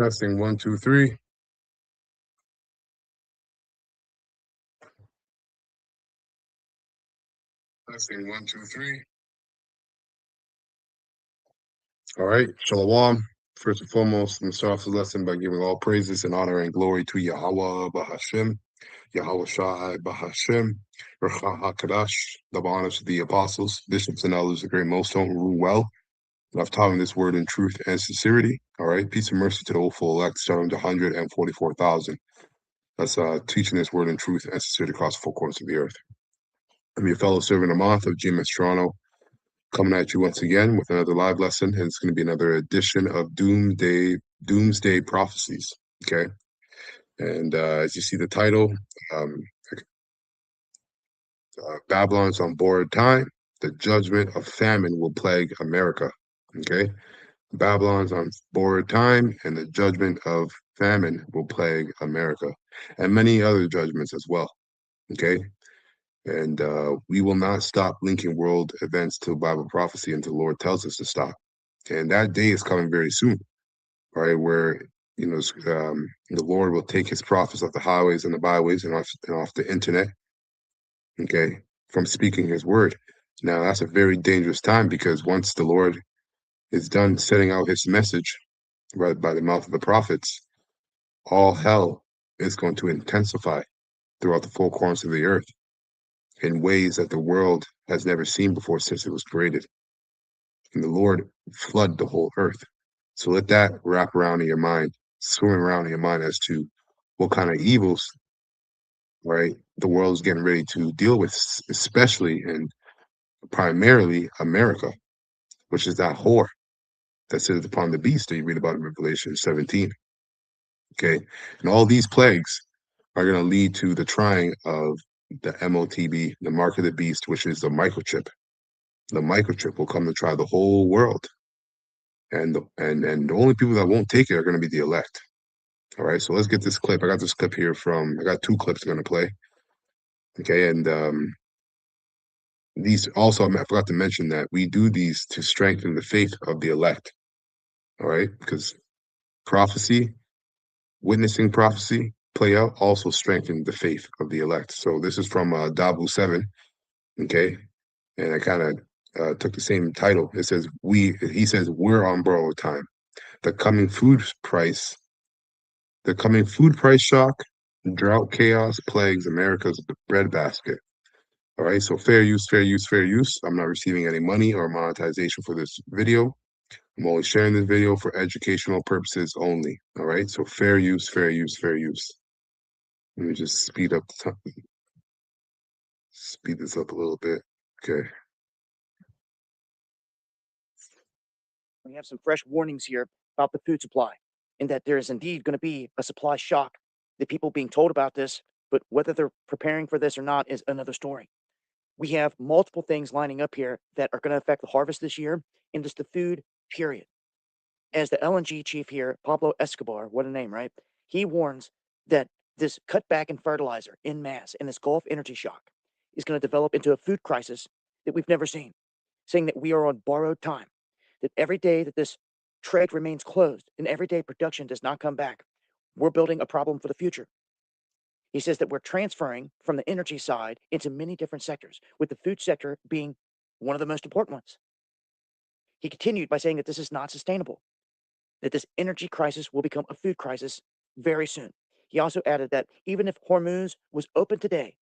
Testing 1, 2, 3. Testing 1, 2, 3. All right, Shalom. First and foremost, I'm going to start off the lesson by giving all praises and honor and glory to Yahweh Bahashem, Yahweh Shai Bahashem, Recha HaKadash, double honors to the apostles, bishops, and elders, the great millstone who rule well. And I've taught them this word in truth and sincerity. All right, peace and mercy to the hopeful elect, 744,000. That's teaching this word in truth and sincerity across the four corners of the earth. I'm your fellow servant Amath of GMS Toronto, coming at you once again with another live lesson, and it's going to be another edition of Doomsday Prophecies. Okay, and as you see the title, Babylon's on borrowed time. The judgment of famine will plague America. Okay, Babylon's on borrowed time, and the judgment of famine will plague America, and many other judgments as well. Okay. And we will not stop linking world events to Bible prophecy until the Lord tells us to stop. And that day is coming very soon, right? Where the Lord will take His prophets off the highways and the byways and off the internet, okay, from speaking His word. Now that's a very dangerous time, because once the Lord is done setting out His message, right, by the mouth of the prophets, all hell is going to intensify throughout the four corners of the earth in ways that the world has never seen before since it was created. And the Lord flood the whole earth. So let that wrap around in your mind, swim around in your mind as to what kind of evils, right, the world is getting ready to deal with, especially and primarily America, which is that whore that sitteth upon the beast that you read about in Revelation 17. Okay. And all these plagues are going to lead to the trying of the MOTB, the mark of the beast, which is the microchip. The microchip will come to try the whole world, and the only people that won't take it are going to be the elect. All right, so let's get this clip. I got this clip here I got two clips I'm going to play. Okay, and these also, I forgot to mention that we do these to strengthen the faith of the elect. All right, because prophecy, witnessing prophecy play out also strengthen the faith of the elect. So this is from Dabu 7. Okay, and I kind of took the same title. It says he says we're on borrowed time. The coming food price shock, drought chaos plagues America's breadbasket. All right, so fair use, fair use, fair use. I'm not receiving any money or monetization for this video. I'm only sharing this video for educational purposes only. All right, so fair use, fair use, fair use. Let me just speed this up a little bit. Okay. We have some fresh warnings here about the food supply, and that there is indeed going to be a supply shock. The people being told about this, but whether they're preparing for this or not is another story. We have multiple things lining up here that are going to affect the harvest this year and just the food, period. As the LNG chief here, Pablo Escobar, what a name, right? He warns that this cutback in fertilizer in mass and this Gulf energy shock is going to develop into a food crisis that we've never seen, saying that we are on borrowed time, that every day that this trade remains closed and every day production does not come back, we're building a problem for the future. He says that we're transferring from the energy side into many different sectors, with the food sector being one of the most important ones. He continued by saying that this is not sustainable, that this energy crisis will become a food crisis very soon. He also added that even if Hormuz was open today,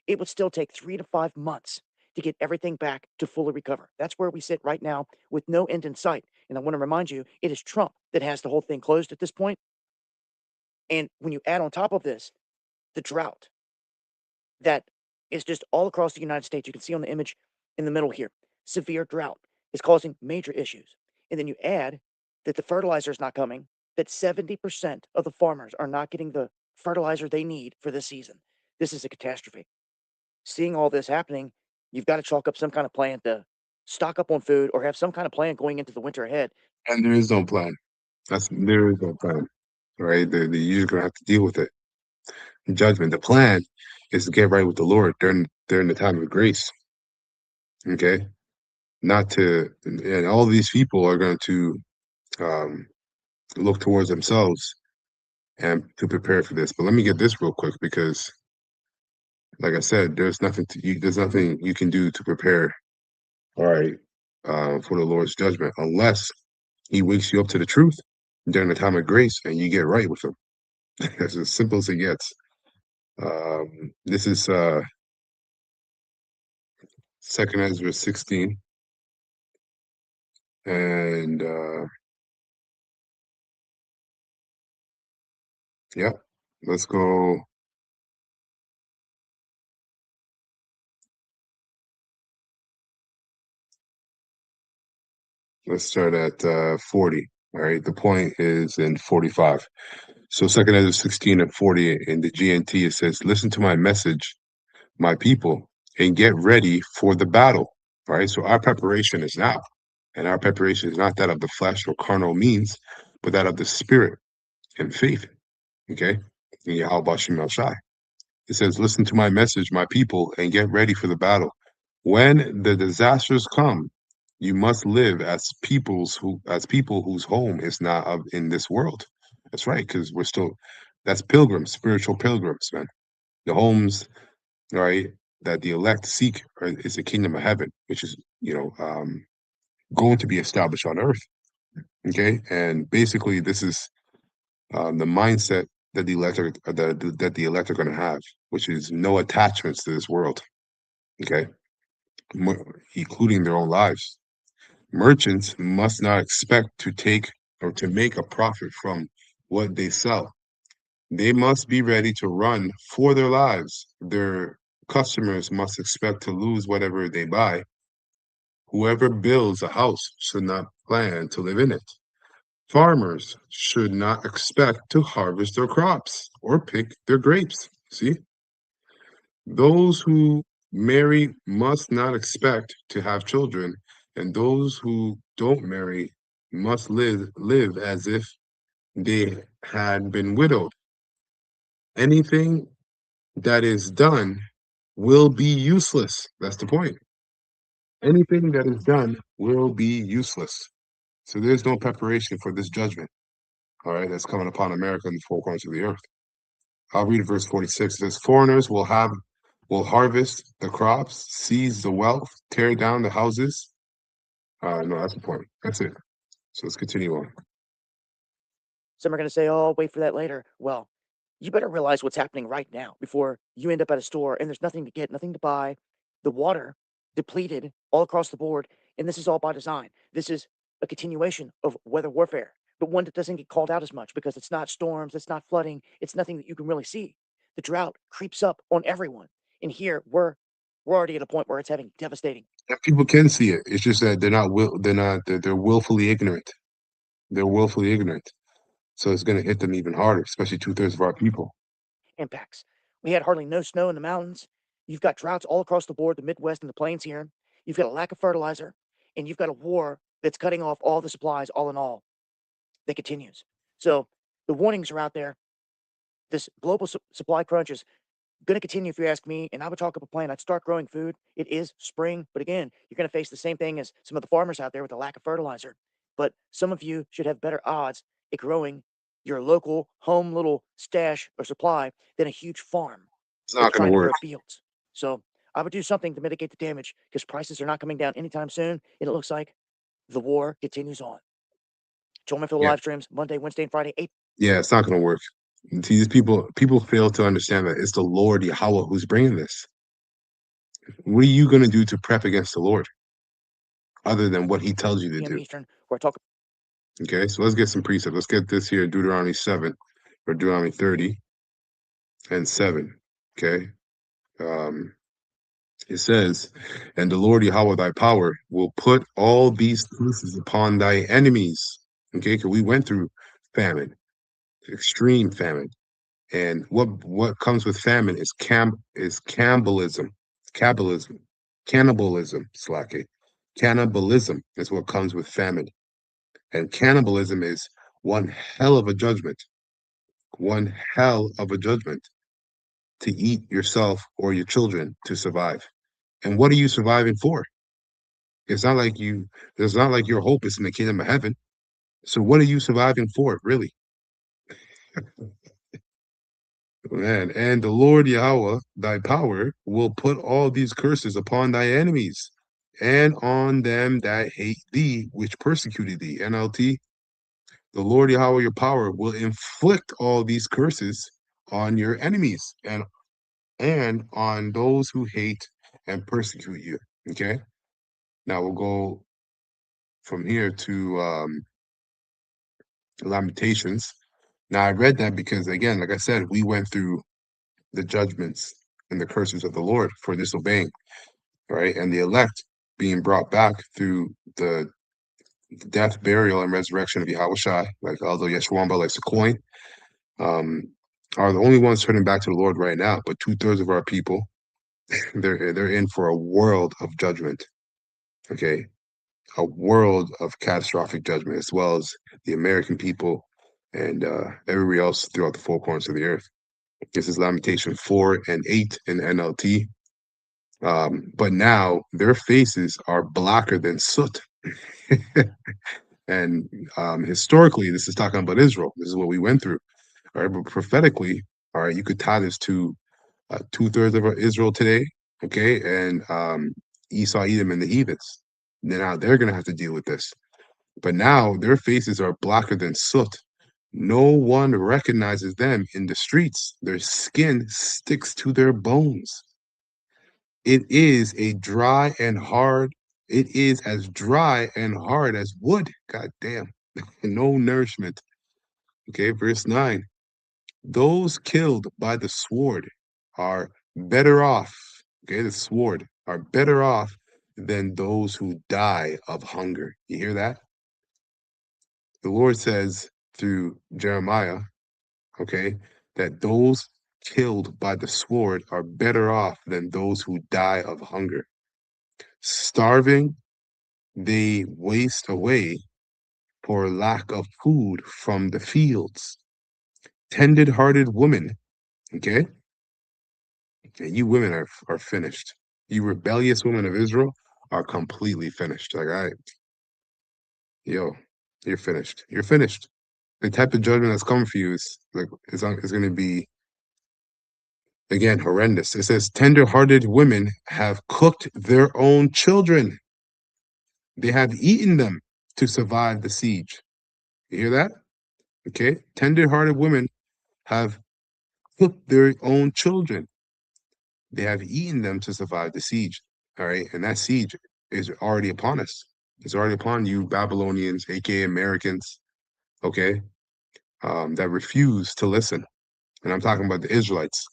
it would still take 3 to 5 months to get everything back to fully recover. That's where we sit right now with no end in sight. And I want to remind you, it is Trump that has the whole thing closed at this point. And when you add on top of this, the drought that is just all across the United States, you can see on the image in the middle here, severe drought is causing major issues. And then you add that the fertilizer is not coming, that 70% of the farmers are not getting the fertilizer they need for this season. This is a catastrophe. Seeing all this happening, you've got to chalk up some kind of plan to stock up on food or have some kind of plan going into the winter ahead. And there is no plan. There is no plan, right? You're just going to have to deal with it. Judgment. The plan is to get right with the Lord during the time of grace. Okay, not to, and all these people are going to look towards themselves and to prepare for this. But let me get this real quick because, like I said, there's nothing you can do to prepare, all right, for the Lord's judgment unless He wakes you up to the truth during the time of grace and you get right with Him. That's as simple as it gets. This is Second Ezra 16, and yeah, let's go. Let's start at 40. All right, the point is in 45. So Second Ezra 16 and 40 in the GNT, it says, "Listen to my message, my people, and get ready for the battle." All right, so our preparation is now, and our preparation is not that of the flesh or carnal means, but that of the spirit and faith. Okay, in Yahweh Shem Shai. It says, "Listen to my message, my people, and get ready for the battle. When the disasters come, you must live as people whose home is not in this world." That's right, because that's pilgrims, spiritual pilgrims, man. The homes, right, that the elect seek is the kingdom of heaven, which is, going to be established on earth. Okay, and basically, this is the mindset that the elect are going to have, which is no attachments to this world. Okay, including their own lives. Merchants must not expect to take or to make a profit from what they sell. They must be ready to run for their lives. Their customers must expect to lose whatever they buy. Whoever builds a house should not plan to live in it. Farmers should not expect to harvest their crops or pick their grapes. See? Those who marry must not expect to have children, and those who don't marry must live as if they had been widowed. Anything that is done will be useless. That's the point. Anything that is done will be useless. So there's no preparation for this judgment, all right, that's coming upon America and the four corners of the earth. I'll read verse 46. It says, "Foreigners will harvest the crops, seize the wealth, tear down the houses." No, that's the point. That's it. So let's continue on. Some are going to say, oh, wait for that later. Well, you better realize what's happening right now before you end up at a store and there's nothing to get, nothing to buy. The water depleted all across the board. And this is all by design. This is a continuation of weather warfare, but one that doesn't get called out as much because it's not storms, it's not flooding, it's nothing that you can really see. The drought creeps up on everyone. And here we're already at a point where it's having devastating. And people can see it. It's just that they're willfully ignorant. They're willfully ignorant. So it's going to hit them even harder, especially 2/3 of our people. Impacts. We had hardly no snow in the mountains. You've got droughts all across the board, the Midwest and the plains here. You've got a lack of fertilizer, and you've got a war that's cutting off all the supplies, all in all, that continues. So the warnings are out there. This global supply crunch is going to continue, if you ask me. And I would talk up a plan. I'd start growing food. It is spring, but again, you're going to face the same thing as some of the farmers out there with the lack of fertilizer. But some of you should have better odds at growing your local home little stash or supply than a huge farm It's that's not going trying to to work. grow fields. So I would do something to mitigate the damage because prices are not coming down anytime soon. And it looks like the war continues on. Join me for the Yeah. live streams Monday, Wednesday, and Friday, 8. Yeah, it's not going to work. See, these people fail to understand that it's the Lord Yahweh who's bringing this. What are you going to do to prep against the Lord other than what he tells you to p.m. do? Eastern, where I talk. Okay, so let's get some precepts. Let's get this here, Deuteronomy 7 or Deuteronomy 30 and 7. Okay. It says, "And the Lord Yahweh thy power will put all these curses upon thy enemies." Okay, because we went through famine, extreme famine. And what comes with famine is cannibalism, Slake. Cannibalism is what comes with famine. And cannibalism is one hell of a judgment, one hell of a judgment to eat yourself or your children to survive. And what are you surviving for? It's not like your hope is in the kingdom of heaven. So what are you surviving for, really? Man, and the Lord Yahweh, thy power, will put all these curses upon thy enemies and on them that hate thee, which persecuted thee. NLT, the Lord Yahweh, your power, will inflict all these curses on your enemies and on those who hate and persecute you. Okay. Now we'll go from here to Lamentations. Now I read that because, again, like I said, we went through the judgments and the curses of the Lord for disobeying, right? And the elect being brought back through the death, burial, and resurrection of Yahushua, like although Yeshua likes to coin, um, are the only ones turning back to the Lord right now. But 2/3 of our people, they're in for a world of judgment. Okay, a world of catastrophic judgment, as well as the American people and everybody else throughout the four corners of the earth. This is Lamentation 4 and 8 in NLT. But now their faces are blacker than soot. And historically, this is talking about Israel. This is what we went through. All right, but prophetically, all right, you could tie this to 2/3 of Israel today, okay, and Esau, Edom, and the heathens. Now they're going to have to deal with this. But now their faces are blacker than soot. No one recognizes them in the streets. Their skin sticks to their bones. It is a dry and hard. It is as dry and hard as wood. God damn. No nourishment. Okay, verse 9. Those killed by the sword are better off. Okay, the sword are better off than those who die of hunger. You hear that? The Lord says through Jeremiah, okay, that those killed by the sword are better off than those who die of hunger. Starving, they waste away for lack of food from the fields. Tender-hearted women, okay? And you women are finished. You rebellious women of Israel are completely finished. Like, yo, you're finished. You're finished. The type of judgment that's coming for you is going to be, again, horrendous. It says, tender-hearted women have cooked their own children. They have eaten them to survive the siege. You hear that? Okay. Tender-hearted women have cooked their own children. They have eaten them to survive the siege. All right. And that siege is already upon us. It's already upon you, Babylonians, aka Americans, okay, that refuse to listen. And I'm talking about the Israelites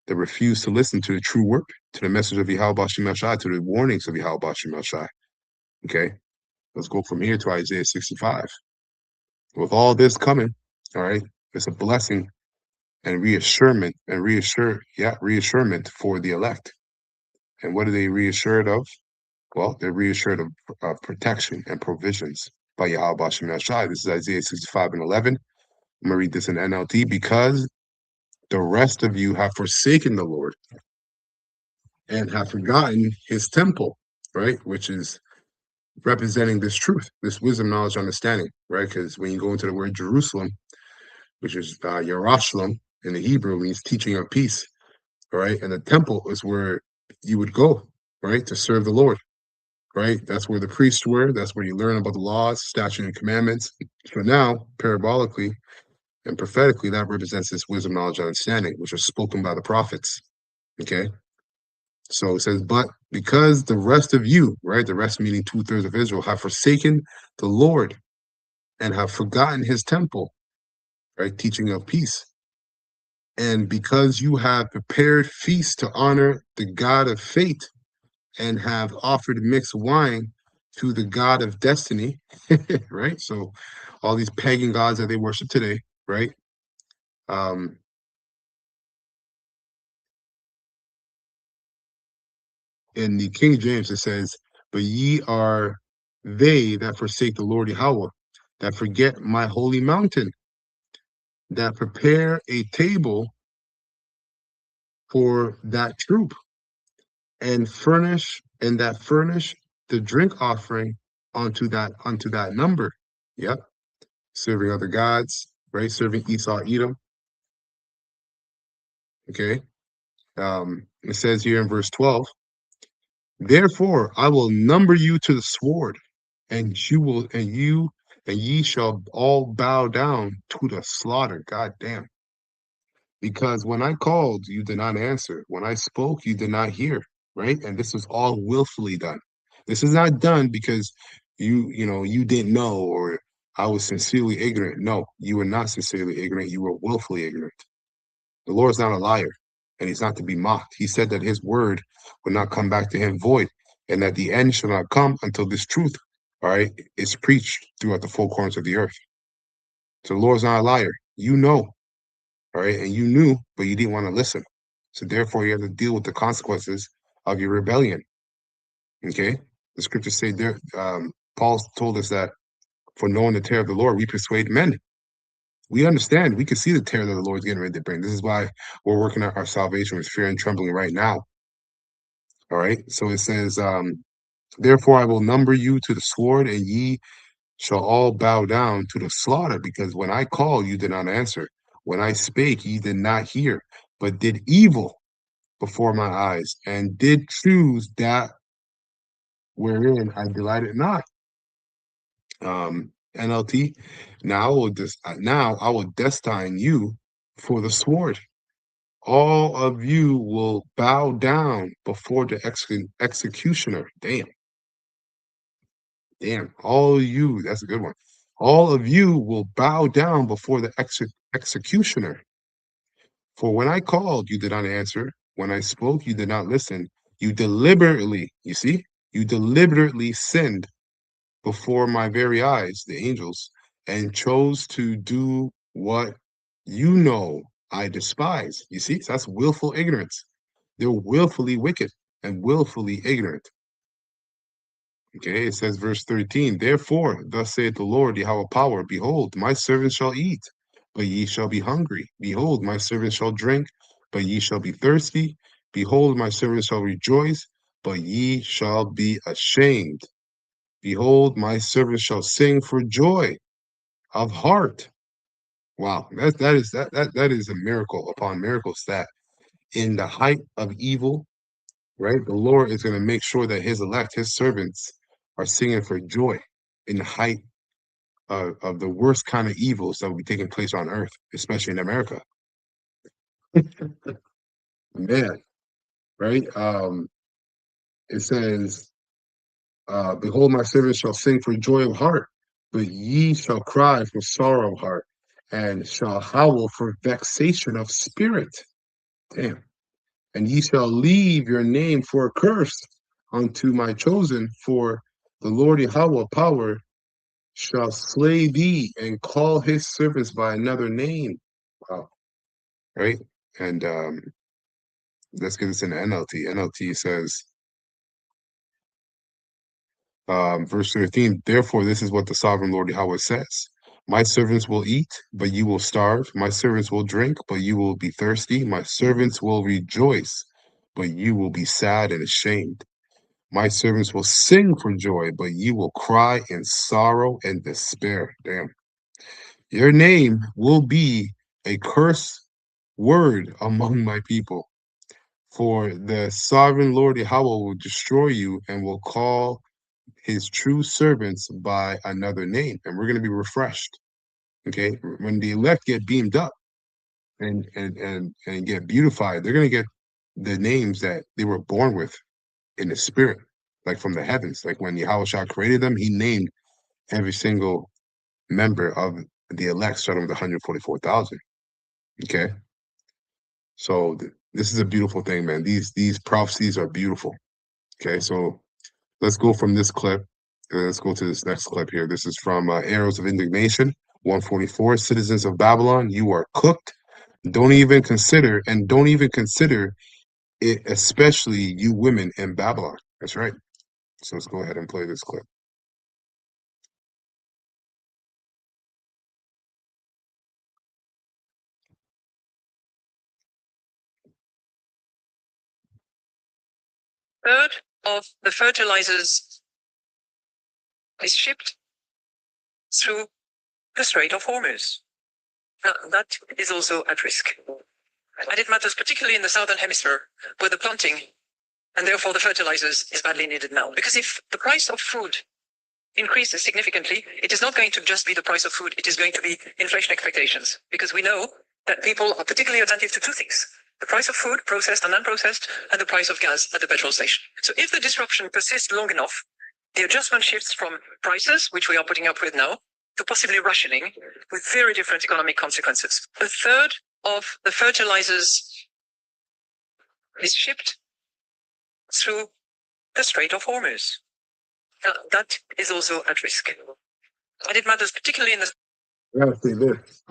that refuse to listen to the true word, to the message of Yahweh Shem Shai, to the warnings of Yahweh Shem Shai. Okay. Let's go from here to Isaiah 65. With all this coming, all right, it's a blessing and reassurance for the elect. And what are they reassured of? Well, they're reassured of protection and provisions by Yahweh Shem Shai. This is Isaiah 65 and 11. I'm going to read this in NLT. Because the rest of you have forsaken the Lord and have forgotten his temple, right? Which is representing this truth, this wisdom, knowledge, understanding, right? Because when you go into the word Jerusalem, which is Yerushalayim in the Hebrew, means teaching of peace, right? And the temple is where you would go, right, to serve the Lord, right? That's where the priests were. That's where you learn about the laws, statutes, and commandments. So now, parabolically and prophetically, that represents this wisdom, knowledge, and understanding, which was spoken by the prophets, okay? So it says, but because the rest of you, right, the rest meaning 2/3 of Israel, have forsaken the Lord and have forgotten his temple, right, teaching of peace. And because you have prepared feasts to honor the God of fate and have offered mixed wine to the God of destiny, right? So all these pagan gods that they worship today, right? Um, in the King James, it says, but ye are they that forsake the Lord Yahweh, that forget my holy mountain, that prepare a table for that troop, and furnish the drink offering unto that number. Yep. serving other gods, right? Serving Esau, Edom. Okay. It says here in verse 12, therefore I will number you to the sword, and ye shall all bow down to the slaughter. God damn. Because when I called, you did not answer. When I spoke, you did not hear, right? And this was all willfully done. This is not done because you didn't know or I was sincerely ignorant. No, you were not sincerely ignorant. You were willfully ignorant. The Lord is not a liar, and he's not to be mocked. He said that his word will not come back to him void, and that the end shall not come until this truth, all right, is preached throughout the four corners of the earth. So the Lord is not a liar. You know, all right, and you knew, but you didn't want to listen. So therefore, you have to deal with the consequences of your rebellion. Okay, the scriptures say there. Paul told us that for knowing the terror of the Lord, we persuade men. We understand. We can see the terror that the Lord's getting ready to bring. This is why we're working on our salvation with fear and trembling right now. All right. So it says, therefore I will number you to the sword, and ye shall all bow down to the slaughter, because when I called, you did not answer. When I spake, ye did not hear, but did evil before my eyes, and did choose that wherein I delighted not. NLT. Now I will destine you for the sword. All of you will bow down before the executioner. Damn. All of you, that's a good one. All of you will bow down before the executioner. For when I called, you did not answer. When I spoke, you did not listen. You see, you deliberately sinned before my very eyes, the angels, and chose to do what you know I despise. You see, so that's willful ignorance. They're willfully wicked and willfully ignorant. Okay, it says verse 13, therefore, thus saith the Lord, Yahweh power, behold, my servants shall eat, but ye shall be hungry. Behold, my servants shall drink, but ye shall be thirsty. Behold, my servants shall rejoice, but ye shall be ashamed. Behold, my servants shall sing for joy of heart. Wow, that is a miracle upon miracles that in the height of evil, right? The Lord is going to make sure that his elect, his servants, are singing for joy in the height of the worst kind of evils that will be taking place on earth, especially in America. Man, right? It says, behold, my servants shall sing for joy of heart, but ye shall cry for sorrow of heart, and shall howl for vexation of spirit. Damn. And ye shall leave your name for a curse unto my chosen, for the Lord Yahweh power shall slay thee and call his servants by another name. Wow. Right? And let's get this in the NLT. NLT says, verse 13, therefore, this is what the sovereign Lord Yahweh says. My servants will eat, but you will starve. My servants will drink, but you will be thirsty. My servants will rejoice, but you will be sad and ashamed. My servants will sing for joy, but you will cry in sorrow and despair. Damn. Your name will be a curse word among my people. For the sovereign Lord Yahweh will destroy you and will call his true servants by another name. And we're going to be refreshed. Okay. When the elect get beamed up and get beautified, they're going to get the names that they were born with in the spirit, like from the heavens. Like when Yahweh Shah created them, he named every single member of the elect, starting with 144,000. Okay. So this is a beautiful thing, man. These prophecies are beautiful. Okay, so let's go from this clip. Let's go to this next clip here. This is from Arrows of Indignation, 144. Citizens of Babylon, you are cooked. Don't even consider it, especially you women in Babylon. That's right. So let's go ahead and play this clip. Third of the fertilizers is shipped through the Strait of Hormuz. That is also at risk. And it matters particularly in the southern hemisphere, where the planting and therefore the fertilizers is badly needed now. Because if the price of food increases significantly, it is not going to just be the price of food, it is going to be inflation expectations. Because we know that people are particularly attentive to two things: the price of food, processed and unprocessed, and the price of gas at the petrol station. So if the disruption persists long enough, the adjustment shifts from prices, which we are putting up with now, to possibly rationing, with very different economic consequences. A third of the fertilizers is shipped through the Strait of Hormuz. That is also at risk. And it matters particularly in the... I gotta say this,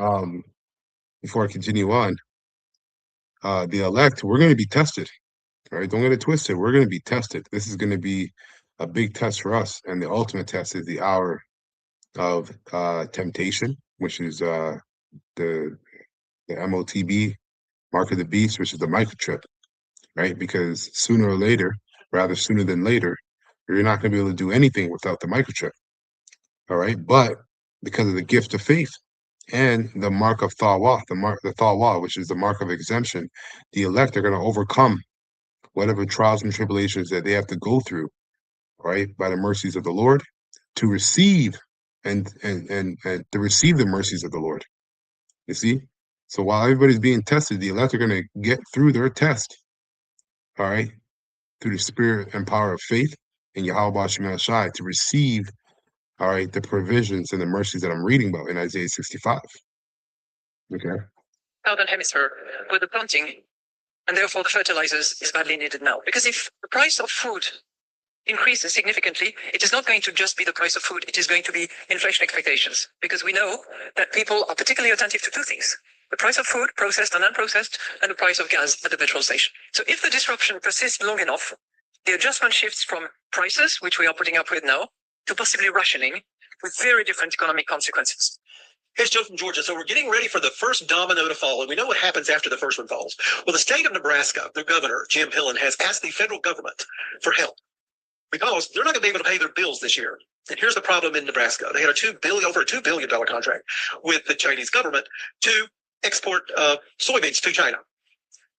before I continue on. The elect, we're gonna be tested. All right, don't get it twisted. We're gonna be tested. This is gonna be a big test for us, and the ultimate test is the hour of temptation, which is the MOTB, mark of the beast, which is the microchip, right? Because sooner or later, rather sooner than later, you're not going to be able to do anything without the microchip. All right, but because of the gift of faith and the mark of thawa, the thawa, which is the mark of exemption, the elect are going to overcome whatever trials and tribulations that they have to go through, right, by the mercies of the Lord, to receive and to receive the mercies of the Lord. You see? So while everybody's being tested, the elect are going to get through their test, all right, through the spirit and power of faith in Yahweh Shema Shai to receive, all right, the provisions and the mercies that I'm reading about in Isaiah 65. Okay. Southern hemisphere, where the planting and therefore the fertilizers is badly needed now. Because if the price of food increases significantly, it is not going to just be the price of food, it is going to be inflation expectations. Because we know that people are particularly attentive to two things: the price of food, processed and unprocessed, and the price of gas at the petrol station. So if the disruption persists long enough, the adjustment shifts from prices, which we are putting up with now, to possibly rationing, with very different economic consequences. Here's Joe from Georgia. So we're getting ready for the first domino to fall, and we know what happens after the first one falls. Well, the state of Nebraska, their governor, Jim Pillen, has asked the federal government for help because they're not going to be able to pay their bills this year. And here's the problem in Nebraska. They had over a $2 billion contract with the Chinese government to export soybeans to China.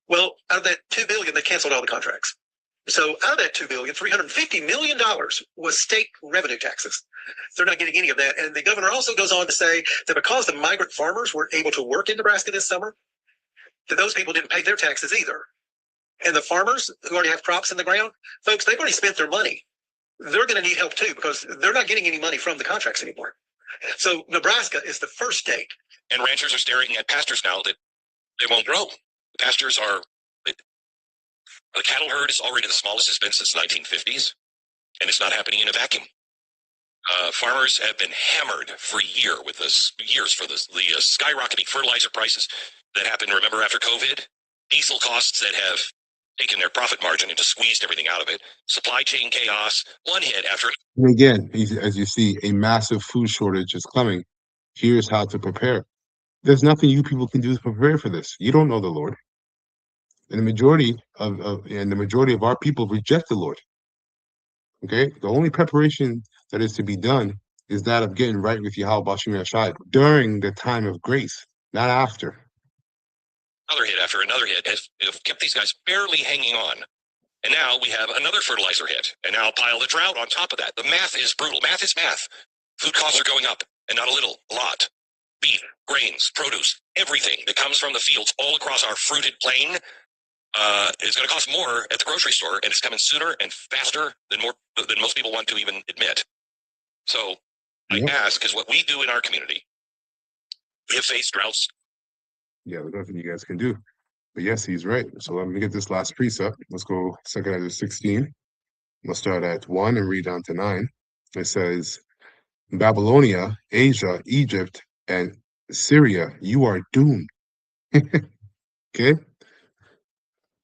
Well, out of that $2 billion, they canceled all the contracts. So out of that $2 billion, $350 million was state revenue taxes. They're not getting any of that. And the governor also goes on to say that because the migrant farmers were able to work in Nebraska this summer, that those people didn't pay their taxes either. And the farmers who already have crops in the ground, folks, they've already spent their money. They're going to need help too because they're not getting any money from the contracts anymore. So Nebraska is the first state. And ranchers are staring at pastures now that they won't grow. The pastures are... The cattle herd is already the smallest it's been since the 1950s, and it's not happening in a vacuum. Farmers have been hammered for years for the skyrocketing fertilizer prices that happened, remember, after COVID? Diesel costs that have taken their profit margin and just squeezed everything out of it. Supply chain chaos, one hit after... And again, as you see, a massive food shortage is coming. Here's how to prepare. There's nothing you people can do to prepare for this. You don't know the Lord. And the majority of our people reject the Lord. Okay, the only preparation that is to be done is that of getting right with Yahweh Bashim Yashai during the time of grace, not after. Another hit after another hit has kept these guys barely hanging on. And now we have another fertilizer hit. And now pile the drought on top of that. The math is brutal. Math is math. Food costs are going up, and not a little, a lot. Beef, grains, produce, everything that comes from the fields all across our fruited plain is going to cost more at the grocery store, and it's coming sooner and faster than most people want to even admit. So I ask, is what we do in our community. We have faced droughts. Yeah, there's nothing you guys can do. But yes, he's right. So let me get this last precept. Let's go 2 Ezra 16. We'll start at 1 and read down to 9. It says, Babylonia, Asia, Egypt, and Syria, you are doomed. Okay?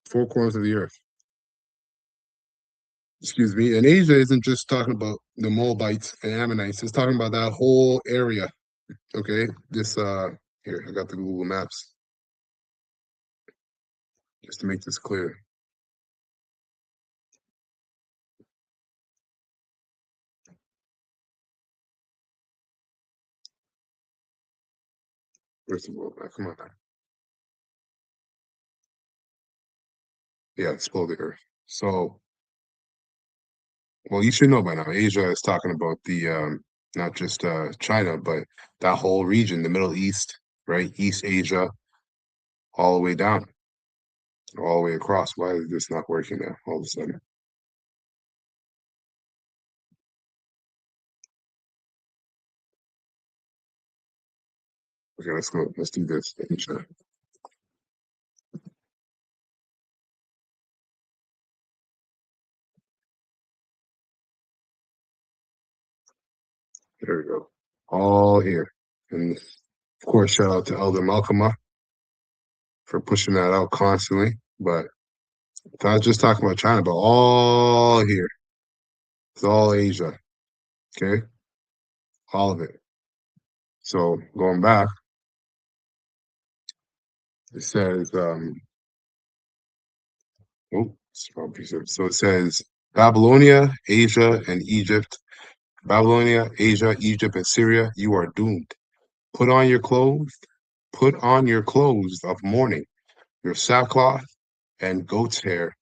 4 corners of the earth. Excuse me. And Asia isn't just talking about the Moabites and Ammonites. It's talking about that whole area. Okay? This here, I got the Google Maps. Just to make this clear. Where's the world map? Come on now. Yeah, explode the earth. So, well, you should know by now. Asia is talking about the not just China, but that whole region, the Middle East, right? East Asia, all the way down, all the way across. Why is this not working now? All of a sudden. Okay, let's go. Let's do this. Asia. There we go. All here. And of course, shout out to Elder Malcolm for pushing that out constantly. But if I was just talking about China, but all here. It's all Asia. Okay. All of it. So going back, it says, so it says Babylonia, Asia, and Egypt. Babylonia, Asia, Egypt, and Syria, you are doomed. Put on your clothes, put on your clothes of mourning, your sackcloth and goat's hair.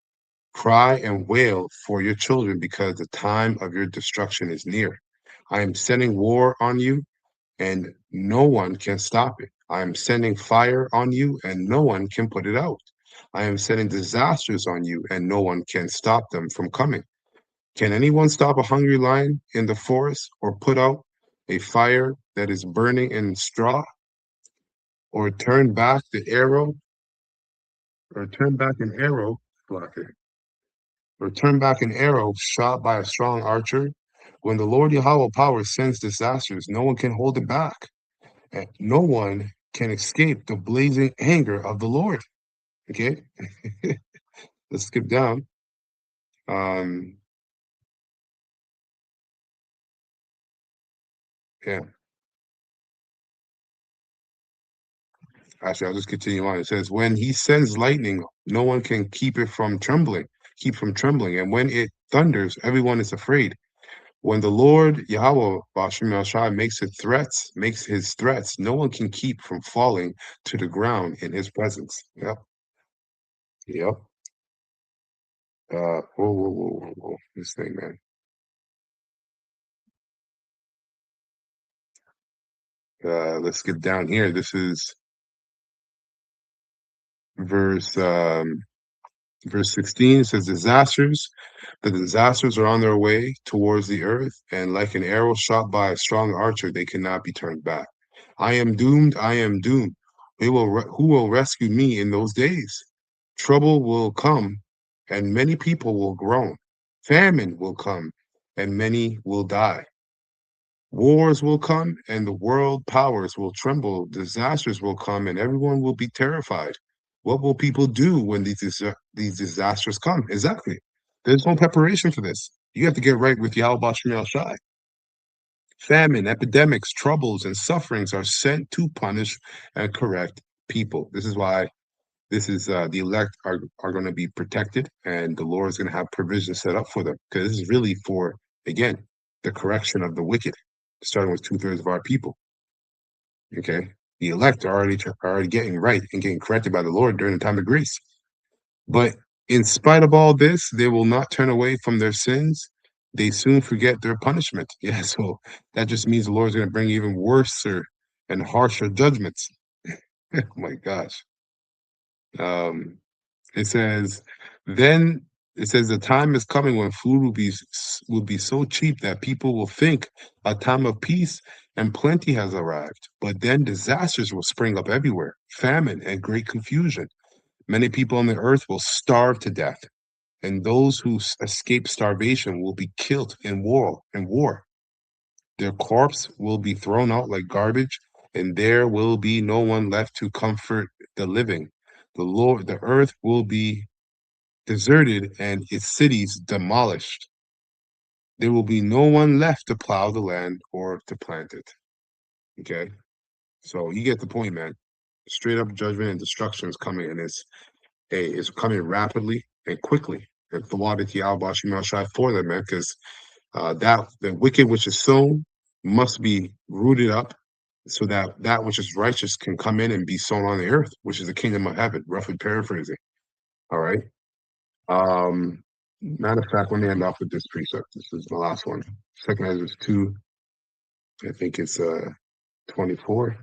Cry and wail for your children because the time of your destruction is near. I am sending war on you, and no one can stop it. I am sending fire on you, and no one can put it out. I am sending disasters on you, and no one can stop them from coming. Can anyone stop a hungry lion in the forest or put out a fire that is burning in straw or turn back the arrow or turn back an arrow blocker or turn back an arrow shot by a strong archer? When the Lord Yahweh power sends disasters, no one can hold it back. And no one can escape the blazing anger of the Lord. Okay, let's skip down. Yeah, actually, I'll just continue on. It says, when he sends lightning, no one can keep it from trembling, keep from trembling. And when it thunders, everyone is afraid. When the Lord Yahweh Bashim Shai makes his threats, no one can keep from falling to the ground in his presence. Yep. Yep. Whoa. This thing, man. Let's get down here. This is verse 16. It says, the disasters are on their way towards the earth, and like an arrow shot by a strong archer, they cannot be turned back. I am doomed. Who will rescue me in those days? Trouble will come, and many people will groan. Famine will come, and many will die. Wars will come, and the world powers will tremble. Disasters will come, and everyone will be terrified. What will people do when these disasters come? Exactly. There's no preparation for this. You have to get right with Yahweh Shem Shai. Famine, epidemics, troubles, and sufferings are sent to punish and correct people. This is why the elect are going to be protected, and the Lord is going to have provision set up for them, because this is really for, again, the correction of the wicked, starting with 2/3 of our people. Okay, the elect are already getting right and getting corrected by the Lord during the time of grace. But in spite of all this, they will not turn away from their sins. They soon forget their punishment. Yeah, so that just means the Lord's going to bring even worse and harsher judgments. Oh my gosh. It says, then it says the time is coming when food will be so cheap that people will think a time of peace and plenty has arrived. But then disasters will spring up everywhere, famine and great confusion. Many people on the earth will starve to death, and those who escape starvation will be killed in war. Their corpse will be thrown out like garbage, and there will be no one left to comfort the living. The earth will be deserted and its cities demolished. There will be no one left to plow the land or to plant it. Okay, so you get the point, man. Straight up judgment and destruction is coming, and it's coming rapidly and quickly. And Thawadik Yalbashim Shai for them, man, because that the wicked which is sown must be rooted up. so that that which is righteous can come in and be sown on the earth, which is the kingdom of heaven, roughly paraphrasing. All right. Matter of fact, let me end off with this precept. This is the last one. 2 Ezra 2, I think it's 24.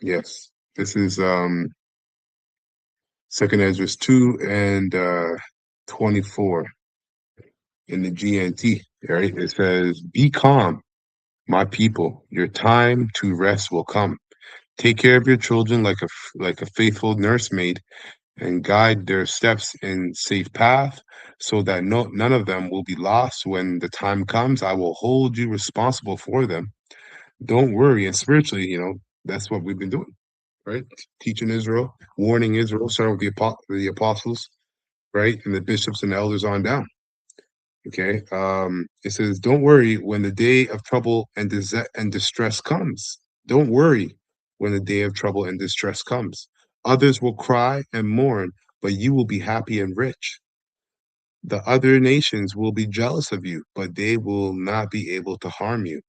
Yes, this is 2 Ezra 2 and 24 in the GNT. Right, it says, "Be calm, my people. Your time to rest will come. Take care of your children like a faithful nursemaid, and guide their steps in safe path, so that none of them will be lost when the time comes. I will hold you responsible for them. Don't worry." And spiritually, that's what we've been doing, right? Teaching Israel, warning Israel, starting with the apostles, right, and the bishops and the elders on down. Okay, it says, "Don't worry when the day of trouble and distress comes. Don't worry when the day of trouble and distress comes. Others will cry and mourn, but you will be happy and rich. The other nations will be jealous of you, but they will not be able to harm you.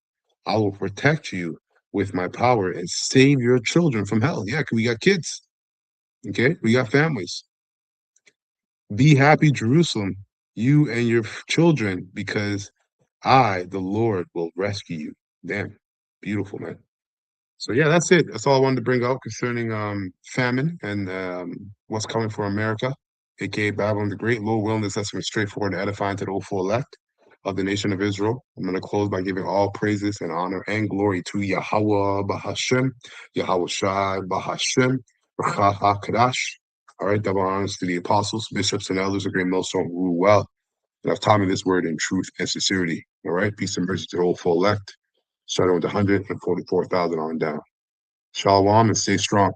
I will protect you with my power and save your children from hell." Yeah, 'cause we got kids. Okay, we got families. "Be happy, Jerusalem, you and your children, because I, the Lord, will rescue you." Damn, beautiful, man. So yeah, that's it. That's all I wanted to bring out concerning famine and what's coming for America, aka Babylon the Great. Lord willing, this lesson was straightforward and edifying to the hopeful elect of the nation of Israel. I'm going to close by giving all praises and honor and glory to Yahweh Bahashem, Yahweh Shai Bahashem, Racha HaKadash. All right, double honors to the apostles, bishops, and elders, a great millstone who rule well and have taught me this word in truth and sincerity. All right, peace and mercy to the hopeful elect. Starting with 144,000 on down. Shalom and stay strong.